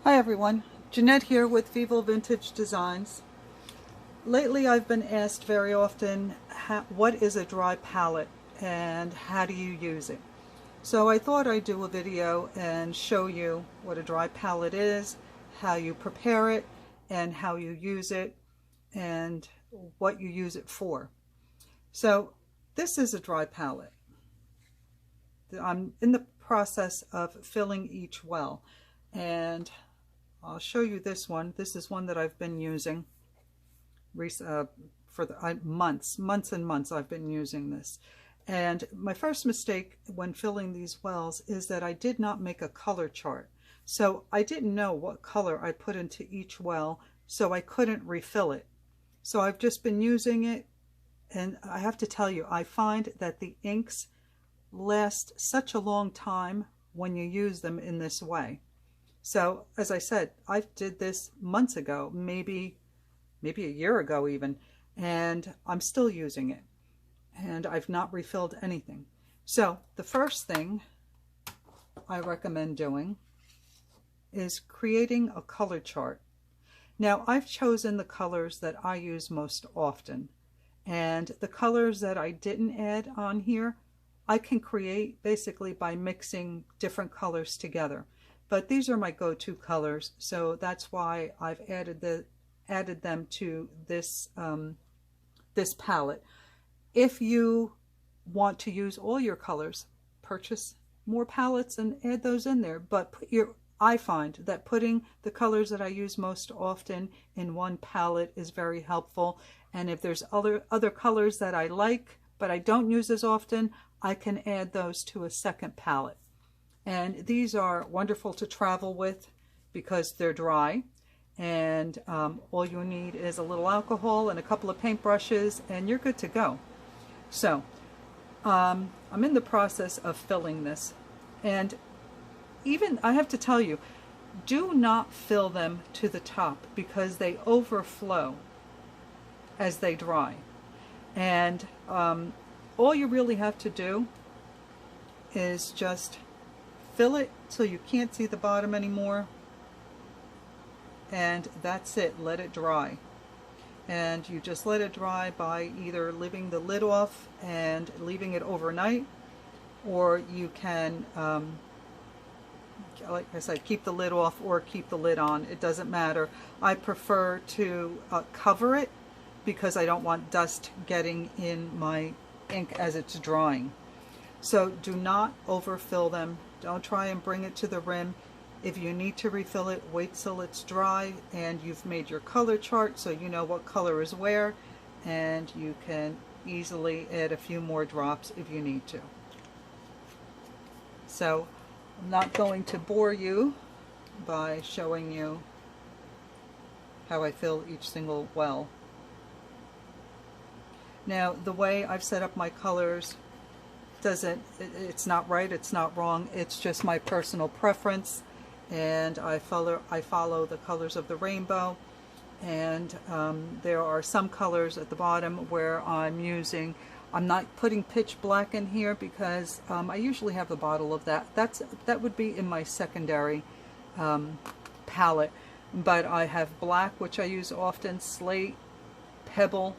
Hi everyone, Jeanette here with Vivo Vintage Designs. Lately I've been asked very often, what is a dry palette and how do you use it? So I thought I'd do a video and show you what a dry palette is, how you prepare it, and how you use it, and what you use it for. So this is a dry palette. I'm in the process of filling each well, and I'll show you this one. This is one that I've been using for months and months. I've been using this. And my first mistake when filling these wells is that I did not make a color chart. So I didn't know what color I put into each well, so I couldn't refill it. So I've just been using it, and I have to tell you, I find that the inks last such a long time when you use them in this way. So as I said, I did this months ago, maybe a year ago even, and I'm still using it, and I've not refilled anything. So the first thing I recommend doing is creating a color chart. Now I've chosen the colors that I use most often, and the colors that I didn't add on here, I can create basically by mixing different colors together. But these are my go-to colors, so that's why I've added them to this this palette. If you want to use all your colors, purchase more palettes and add those in there. But I find that putting the colors that I use most often in one palette is very helpful. And if there's other colors that I like but I don't use as often, I can add those to a second palette. And these are wonderful to travel with because they're dry, and all you need is a little alcohol and a couple of paintbrushes and you're good to go. So I'm in the process of filling this, and even I have to tell you, do not fill them to the top because they overflow as they dry. And all you really have to do is just fill it till you can't see the bottom anymore, and that's it. Let it dry. And you just let it dry by either leaving the lid off and leaving it overnight, or you can like I said, keep the lid off or keep the lid on. It doesn't matter. I prefer to cover it because I don't want dust getting in my ink as it's drying. So do not overfill them. Don't try and bring it to the rim. If you need to refill it, wait till it's dry and you've made your color chart so you know what color is where, and you can easily add a few more drops if you need to. So I'm not going to bore you by showing you how I fill each single well. Now the way I've set up my colors it's not right, it's not wrong, it's just my personal preference, and I follow the colors of the rainbow. And there are some colors at the bottom where I'm not putting pitch black in here because I usually have a bottle of that. That would be in my secondary palette, but I have black, which I use often, slate, pebble,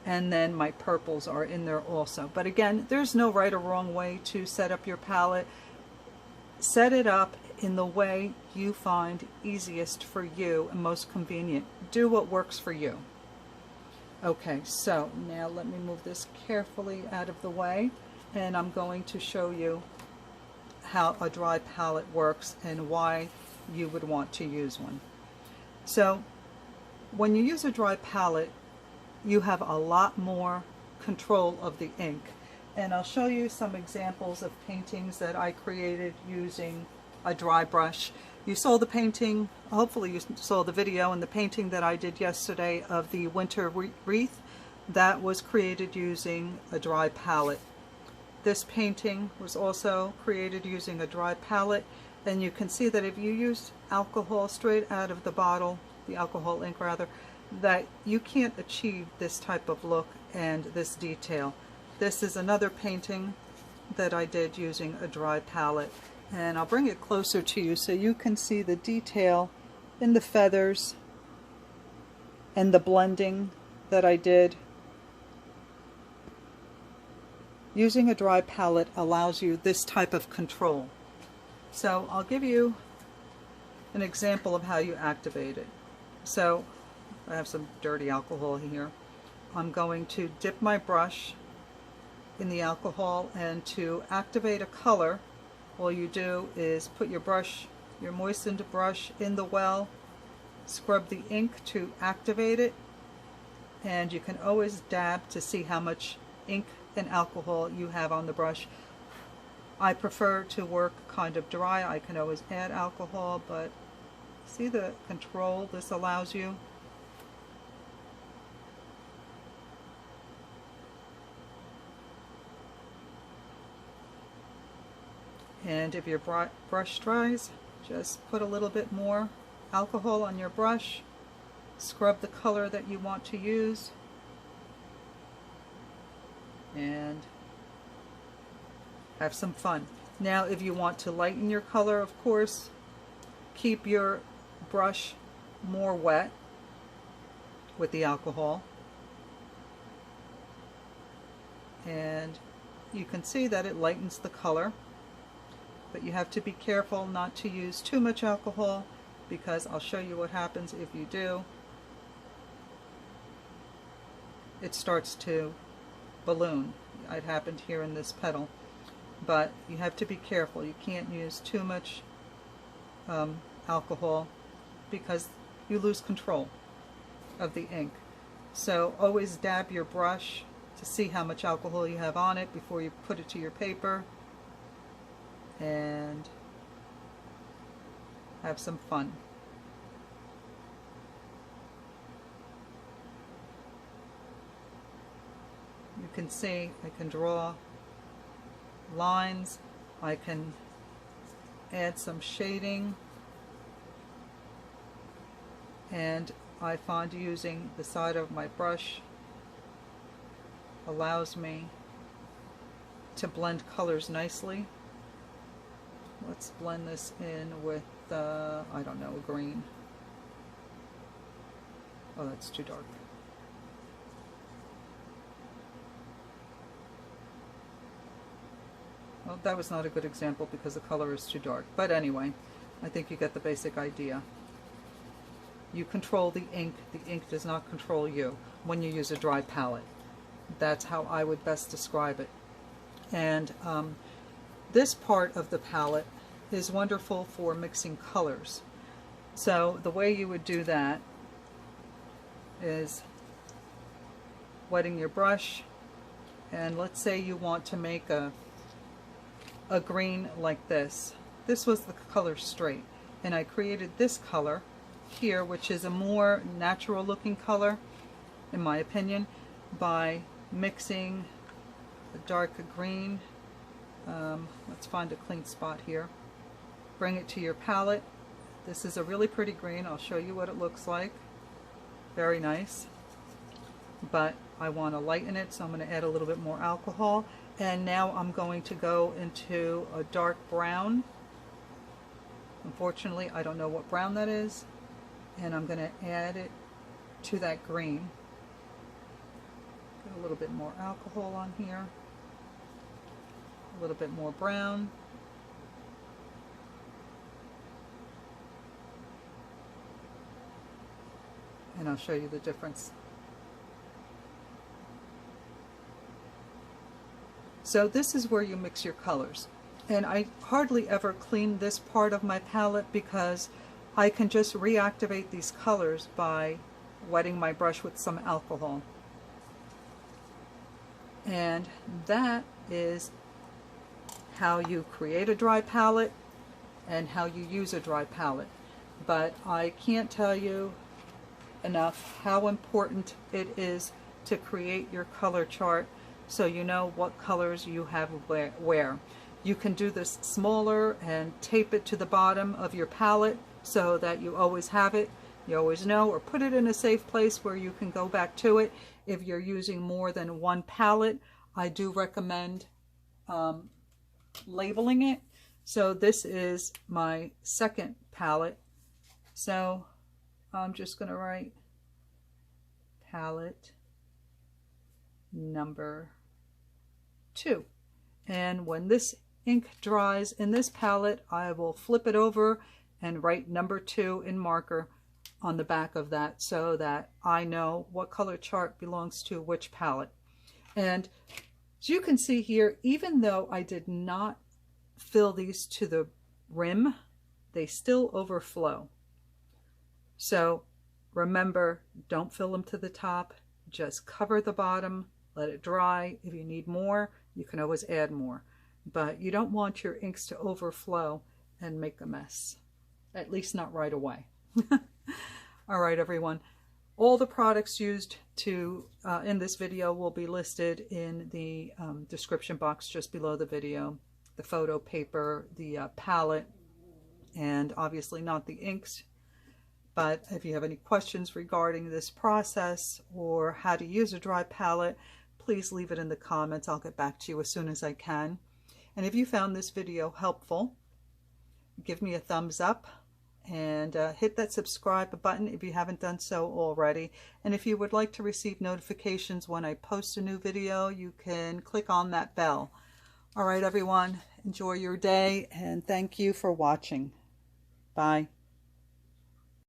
and then my purples are in there also. But again, there's no right or wrong way to set up your palette. Set it up in the way you find easiest for you and most convenient. Do what works for you. Okay, so now let me move this carefully out of the way, and I'm going to show you how a dry palette works and why you would want to use one. So when you use a dry palette, you have a lot more control of the ink. And I'll show you some examples of paintings that I created using a dry brush. You saw the painting, hopefully you saw the video and the painting that I did yesterday of the winter wreath. That was created using a dry palette. This painting was also created using a dry palette, and you can see that if you use alcohol straight out of the bottle, the alcohol ink rather, that you can't achieve this type of look and this detail. This is another painting that I did using a dry palette, and I'll bring it closer to you so you can see the detail in the feathers and the blending that I did. Using a dry palette allows you this type of control. So I'll give you an example of how you activate it. So I have some dirty alcohol here. I'm going to dip my brush in the alcohol, and to activate a color, all you do is put your brush, your moistened brush, in the well, scrub the ink to activate it, and you can always dab to see how much ink and alcohol you have on the brush. I prefer to work kind of dry. I can always add alcohol, but see the control this allows you? And if your brush dries, just put a little bit more alcohol on your brush, scrub the color that you want to use, and have some fun. Now if you want to lighten your color, of course, keep your brush more wet with the alcohol, and you can see that it lightens the color. But you have to be careful not to use too much alcohol, because I'll show you what happens if you do. It starts to balloon. It happened here in this petal. But you have to be careful. You can't use too much alcohol, because you lose control of the ink. So always dab your brush to see how much alcohol you have on it before you put it to your paper, and have some fun. You can see I can draw lines, I can add some shading, and I find using the side of my brush allows me to blend colors nicely. Let's blend this in with, I don't know, green. Oh, that's too dark. Well, that was not a good example because the color is too dark. But anyway, I think you get the basic idea. You control the ink. The ink does not control you when you use a dry palette. That's how I would best describe it. And this part of the palette is wonderful for mixing colors. So the way you would do that is wetting your brush, and let's say you want to make a green like this. This was the color straight, and I created this color here, which is a more natural looking color in my opinion, by mixing the dark green. Let's find a clean spot here. Bring it to your palette. This is a really pretty green. I'll show you what it looks like. Very nice. But I want to lighten it, so I'm going to add a little bit more alcohol. And now I'm going to go into a dark brown. Unfortunately, I don't know what brown that is. And I'm going to add it to that green. Get a little bit more alcohol on here. A little bit more brown. And I'll show you the difference. So this is where you mix your colors. And I hardly ever clean this part of my palette because I can just reactivate these colors by wetting my brush with some alcohol. And that is how you create a dry palette and how you use a dry palette. But I can't tell you enough how important it is to create your color chart so you know what colors you have where. You can do this smaller and tape it to the bottom of your palette so that you always have it, you always know, or put it in a safe place where you can go back to it. If you're using more than one palette, I do recommend labeling it. So this is my second palette. So I'm just going to write palette number 2. And when this ink dries in this palette, I will flip it over and write number 2 in marker on the back of that so that I know what color chart belongs to which palette. And as you can see here, even though I did not fill these to the rim, they still overflow. So remember, don't fill them to the top, just cover the bottom, let it dry. If you need more, you can always add more. But you don't want your inks to overflow and make a mess, at least not right away. All right, everyone. All the products used in this video will be listed in the description box just below the video. The photo paper, the palette, and obviously not the inks. But if you have any questions regarding this process or how to use a dry palette, please leave it in the comments. I'll get back to you as soon as I can. And if you found this video helpful, give me a thumbs up and hit that subscribe button if you haven't done so already. And if you would like to receive notifications when I post a new video, you can click on that bell. All right, everyone, enjoy your day and thank you for watching. Bye.